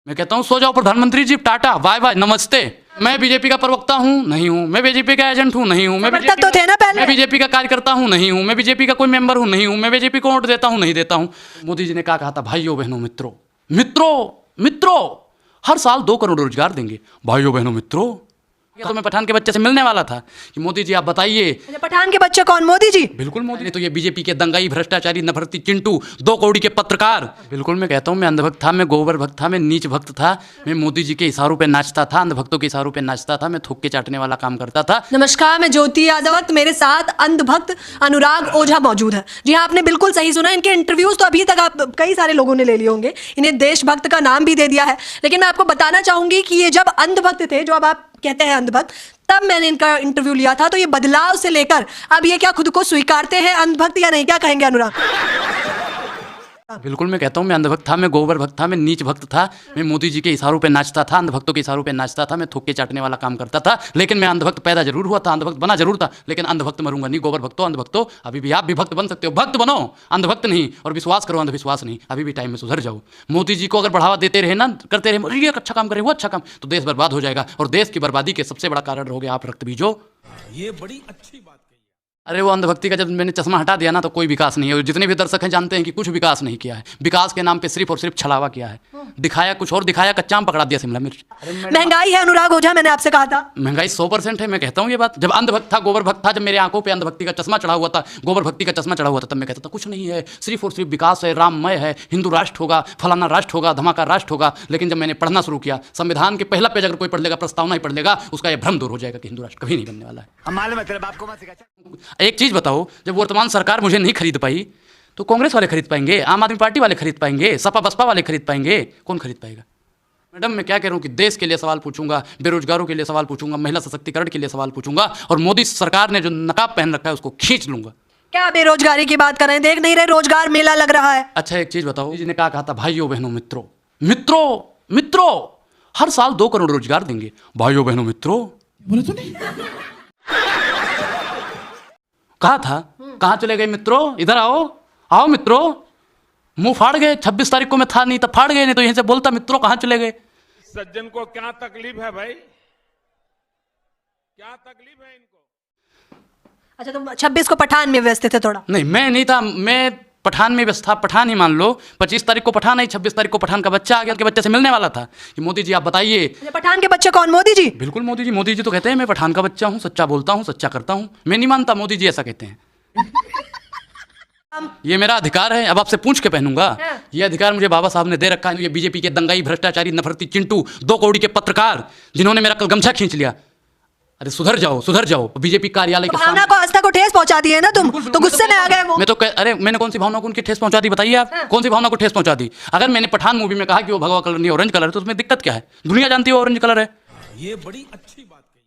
मैं कहता हूँ सो जाओ प्रधानमंत्री जी, टाटा बाय बाय नमस्ते। मैं बीजेपी का प्रवक्ता हूँ नहीं हूँ, मैं बीजेपी का एजेंट हूँ नहीं हूँ, मैं समर्थक तो थे ना पहले। मैं बीजेपी का कार्यकर्ता हूँ नहीं हूँ, मैं बीजेपी का कोई मेंबर हूँ नहीं हूँ, मैं बीजेपी को वोट देता हूँ नहीं देता हूँ। मोदी जी ने क्या कहा था, भाइयों बहनों मित्रों मित्रों मित्रों, हर साल 2 करोड़ रोजगार देंगे। भाइयों बहनों मित्रों, तो मैं पठान के बच्चे से मिलने वाला था कि मोदी जी आप बताइए। पठान के बच्चे कौन, मोदी जी? बिल्कुल मोदी ने तो ये बीजेपी के दंगाई भ्रष्टाचारी नफरती चिंटू 2 कौड़ी के पत्रकार। बिल्कुल मैं कहता हूँ, मैं अंधभक्त था, मैं गोबर भक्त था, मैं नीच भक्त था, मैं मोदी जी के इशारों पे नाचता था, अंधभक्तों के इशारों पे नाचता था, मैं थूक के चाटने वाला काम करता था। नमस्कार, मैं ज्योति यादव, मेरे साथ अंधभक्त अनुराग ओझा मौजूद है। जी हाँ, आपने बिल्कुल सही सुना। इनके इंटरव्यूज तो अभी तक आप कई सारे लोगों ने ले लिए होंगे, इन्हें देशभक्त का नाम भी दे दिया है। लेकिन मैं आपको बताना चाहूंगी कि ये जब अंधभक्त थे, जो अब आप कहते हैं अंधभक्त, तब मैंने इनका इंटरव्यू लिया था। तो ये बदलाव से लेकर अब ये क्या खुद को स्वीकारते हैं अंधभक्त या नहीं, क्या कहेंगे अनुराग? बिल्कुल मैं कहता हूँ, मैं अंधभक्त था, मैं गोबर भक्त था, मैं नीच भक्त था, मैं मोदी जी के इशारों पे नाचता था, अंधभक्तों के इशारों पे नाचता था, मैं थूक के चाटने वाला काम करता था। लेकिन मैं अंधभक्त पैदा जरूर हुआ था, अंधभक्त बना जरूर था, लेकिन अंधभक्त मरूंगा नहीं। गोबर भक्तों, अंधभक्तों, अभी भी आप भी भक्त बन सकते हो, भक्त बनो, अंधभक्त नहीं। और विश्वास करो, अंधविश्वास नहीं। अभी भी टाइम में सुधर जाओ। मोदी जी को अगर बढ़ावा देते रहे ना, करते रहे ये अच्छा काम करे वो अच्छा काम, तो देश बर्बाद हो जाएगा। और देश की बर्बादी के सबसे बड़ा कारण रहोगे आप, रक्त बीजो। ये बड़ी अच्छी बात कही। अरे वो अंधभक्ति का जब मैंने चश्मा हटा दिया ना, तो कोई विकास नहीं है। और जितने भी दर्शक हैं जानते हैं कि कुछ विकास नहीं किया है। विकास के नाम पे सिर्फ और सिर्फ छलावा किया है, दिखाया कुछ और, दिखाया कच्चा आम पकड़ा दिया शिमला मिर्च। महंगाई है अनुराग ओझा, मैंने आपसे कहा था महंगाई 100% है। मैं कहता हूँ ये बात, जब अंधभक्त था, गोबर भक्त था, जब मेरे आंखों पे अंधभक्ति का चश्मा चढ़ा हुआ था, गोबर भक्ति का चश्मा चढ़ा हुआ था, तब मैं कहता था कुछ नहीं है, सिर्फ और सिर्फ विकास है, राममय है, हिंदू राष्ट्र होगा, फलाना राष्ट्र होगा, धमाका राष्ट्र होगा। लेकिन जब मैंने पढ़ना शुरू किया, संविधान के पहला पेज अगर कोई पढ़ लेगा, प्रस्तावना ही पढ़ लेगा, उसका यह भ्रम दूर हो जाएगा कि हिंदू राष्ट्र कभी नहीं बनने वाला है। मालूम है तेरे बाप को मत सिखा। एक चीज़ बताओ, जब वर्तमान सरकार मुझे नहीं खरीद पाई, तो कांग्रेस वाले खरीद पाएंगे, आम आदमी पार्टी वाले खरीद पाएंगे, सपा बसपा वाले खरीद पाएंगे, कौन खरीद पाएगा? मैडम मैं क्या कह रहा हूँ कि देश के लिए सवाल पूछूंगा, बेरोजगारों के लिए सवाल पूछूंगा, महिला सशक्तिकरण के लिए सवाल पूछूंगा, और मोदी सरकार ने जो नकाब पहन रखा है उसको खींच लूंगा। क्या बेरोजगारी की बात कर रहे हैं? देख नहीं रहे रोजगार मेला लग रहा है। अच्छा एक चीज़ बताओ, जी ने क्या कहा था, भाइयों बहनों मित्रों मित्रों मित्रों, हर साल 2 करोड़ रोजगार देंगे। भाइयों बहनों मित्रों बोले तो नहीं। कहा था, कहाँ चले गए मित्रों? इधर आओ, आओ मित्रों। मुंह फाड़ गए, 26 तारीख को मैं था नहीं, तब फाड़ गए, नहीं तो यहीं से बोलता मित्रों कहाँ चले गए। सज्जन को क्या तकलीफ है भाई, क्या तकलीफ है इनको? अच्छा, तुम 26 को पठान में व्यस्त थे थोड़ा? नहीं मैं नहीं था, मैं पठान में व्यस्त था। पठान ही मान लो, 25 तारीख को पठान आई, 26 तारीख को पठान का बच्चा आ गया, के बच्चे से मिलने वाला था कि मोदी जी आप बताइए। पठान के बच्चे कौन, मोदी जी? बिल्कुल मोदी जी। मोदी जी तो कहते हैं मैं पठान का बच्चा हूँ, सच्चा बोलता हूँ, सच्चा करता हूँ। मैं नहीं मानता, मोदी जी ऐसा कहते हैं। ये मेरा अधिकार है, अब आपसे पूछ के पहनूंगा। ये अधिकार मुझे बाबा साहब ने दे रखा है। ये बीजेपी के दंगाई भ्रष्टाचारी नफरती चिंटू 2 कौड़ी के पत्रकार, जिन्होंने मेरा कल गमछा खींच लिया। अरे सुधर जाओ, सुधर जाओ। बीजेपी कार्यालय के भावना को, आस्था को ठेस पहुंचा दी है ना तुम, तो गुस्से में आ गए वो। मैं तो अरे मैंने कौन सी भावना को उनकी ठेस पहुंचा दी बताइए आप? कौन सी भावना को ठेस पहुंचा दी? अगर मैंने पठान मूवी में कहा कि वो भगवा कलर नहीं ऑरेंज कलर है, तो उसमें दिक्कत क्या है? दुनिया जानती है ऑरेंज कलर है। ये बड़ी अच्छी बात कही।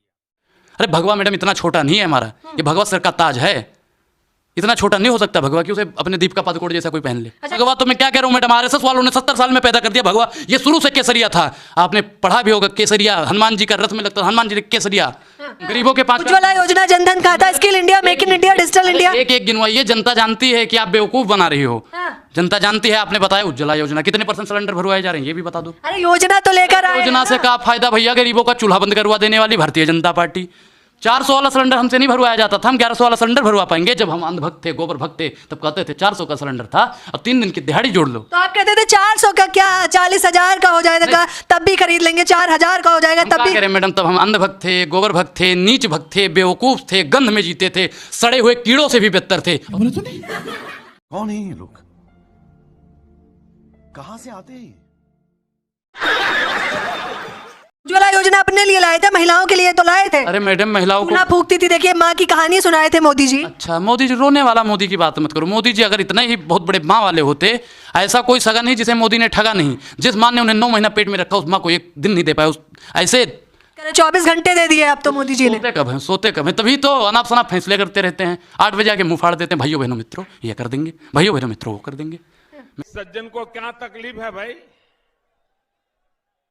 अरे भगवा मैडम इतना छोटा नहीं है हमारा, ये भगवा सर का ताज है। इतना छोटा नहीं हो सकता भगवा कि उसे अपने दीपिका पादुकोण जैसा कोई पहन ले। भगवा तो मैं क्या कह रहा हूँ मैडम, आरएसएस वालों ने 70 साल में पैदा कर दिया भगवा। ये शुरू से केसरिया था, आपने पढ़ा भी होगा, केसरिया हनुमान जी का रथ में लगता, हनुमान जी केसरिया। गरीबों के 5 उज्ज्वला योजना, जनधन खाता, skill India, make in India, digital India, एक एक गिनवाइए। जनता जानती है कि आप बेवकूफ बना रही हो। जनता जानती है। आपने बताया उज्ज्वला योजना, कितने % सिलेंडर भरवाए जा रहे हैं ये भी बता दो। अरे योजना तो लेकर आए। योजना से क्या फायदा भैया? गरीबों का चूल्हा बंद करवा देने वाली भारतीय जनता पार्टी। 400 वाला सिलेंडर हमसे नहीं भरवाया जाता था, हम 1100 वाला सिलेंडर भरवा पाएंगे। जब हम अंधभक्त थे, गोबर भक्त थे, तब कहते थे 400 का सिलेंडर था, अब 3 दिन की दिहाड़ी जोड़ लो। तो आप कहते थे 400 का क्या 40,000 का हो जाएगा, तब भी खरीद लेंगे। 4,000 का हो जाएगा तब भी। कह रहे मैडम, तब हम अंधभक्त थे, गोबर भक्त थे, नीच भक्त थे, बेवकूफ थे, गंध में जीते थे, सड़े हुए कीड़ों से भी बेहतर थे। बोले तो नहीं। कौन है ये लोग, कहां से आते हैं? उज्ज्वला योजना अपने लिए लाए थे, महिलाओं के लिए तो लाए थे। अरे मैडम महिलाओं को ना फूकती थी, देखिए माँ की कहानी सुनाए थे मोदी जी। अच्छा मोदी जी, रोने वाला मोदी की बात मत करो। मोदी जी अगर इतने ही बहुत बड़े माँ वाले होते, ऐसा कोई सगा नहीं जिसे मोदी ने ठगा नहीं। जिस माँ ने उन्हें 9 महीना पेट में रखा, उस माँ को 1 दिन नहीं दे पाया। ऐसे 24 घंटे दे दिए अब तो मोदी जी ने। सोते कब हैं, सोते कब हैं? तभी तो अनाप शनाप फैसले करते रहते हैं। 8 बजे आके मुंह फाड़ देते हैं, भाइयों बहनों मित्रों ये कर देंगे, भाइयों बहनों मित्रों वो कर देंगे। सज्जन को क्या तकलीफ है भाई,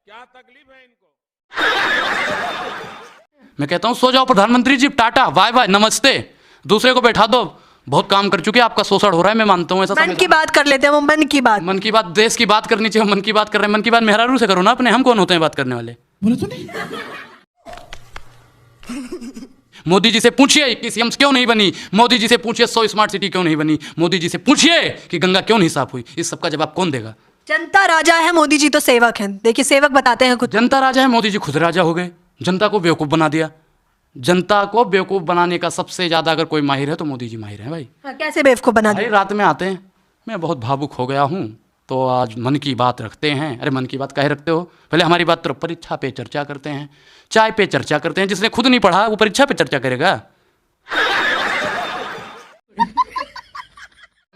क्या तकलीफ है इनको? मैं कहता हूं सो जाओ प्रधानमंत्री जी, टाटा बाय बाय नमस्ते। दूसरे को बैठा दो बहुत काम कर चुके हैं, आपका शोषण हो रहा है, मैं मानता हूँ ऐसा। मन की बात कर लेते हैं, वो मन की बात। मन की बात, देश की बात करनी चाहिए, मन की बात कर रहे हैं, मन की बात मेहरारू से करो ना अपने, हम कौन होते हैं बात करने वाले? बोले तो नहीं। मोदी जी से पूछिए कि सीएम क्यों नहीं बनी, मोदी जी से पूछिए 100 स्मार्ट सिटी क्यों नहीं बनी, मोदी जी से पूछिए कि गंगा क्यों नहीं साफ हुई। इस सबका जवाब कौन देगा? जनता राजा है, मोदी जी तो सेवक हैं। देखिए सेवक बताते हैं खुद। जनता राजा है, मोदी जी खुद राजा हो गए, जनता को बेवकूफ़ बना दिया। जनता को बेवकूफ़ बनाने का सबसे ज़्यादा अगर कोई माहिर है तो मोदी जी माहिर हैं भाई। हाँ, कैसे बेवकूफ बना भाई दिया? रात में आते हैं, मैं बहुत भावुक हो गया हूँ तो आज मन की बात रखते हैं। अरे मन की बात काहे रखते हो? पहले हमारी बात तो परीक्षा पे चर्चा करते हैं, चाय पे चर्चा करते हैं। जिसने खुद नहीं पढ़ा वो परीक्षा पे चर्चा करेगा?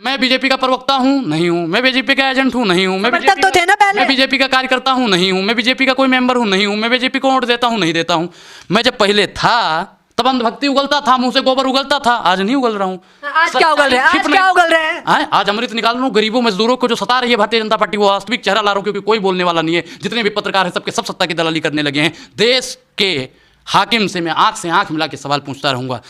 मैं बीजेपी का प्रवक्ता हूँ नहीं हूँ, मैं बीजेपी का एजेंट हूँ नहीं हूँ, मैं समर्थक तो थे ना पहले। मैं बीजेपी का कार्यकर्ता हूँ नहीं हूँ, मैं बीजेपी का कोई मेंबर हूँ नहीं हूँ, मैं बीजेपी को वोट देता हूँ नहीं देता हूँ। मैं जब पहले था तब अंधभक्ति उगलता था, मुंह से गोबर उगलता था, आज नहीं उगल रहा हूँ। आज क्या उगल रहे हैं? आज क्या उगल रहे हैं? आज अमृत निकाल रहा हूँ। गरीबों मजदूरों को जो सता रही है भारतीय जनता पार्टी, वो वास्तविक चेहरा ला रहा हूँ, क्योंकि कोई बोलने वाला नहीं है। जितने भी पत्रकार हैं सबके सब सत्ता की दलाली करने लगे हैं। देश के हाकिम से मैं आंख से आंख मिला के सवाल पूछता रहूंगा।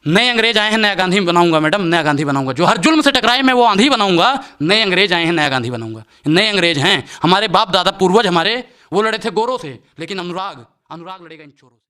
नए अंग्रेज आए हैं, नया गांधी बनाऊंगा मैडम, नया गांधी बनाऊंगा। जो हर जुल्म से टकराए मैं वो आंधी बनाऊंगा। नए अंग्रेज आए हैं, नया गांधी बनाऊंगा। नए अंग्रेज हैं, हमारे बाप दादा पूर्वज हमारे वो लड़े थे गोरों से, लेकिन अनुराग लड़ेगा इन चोरों से।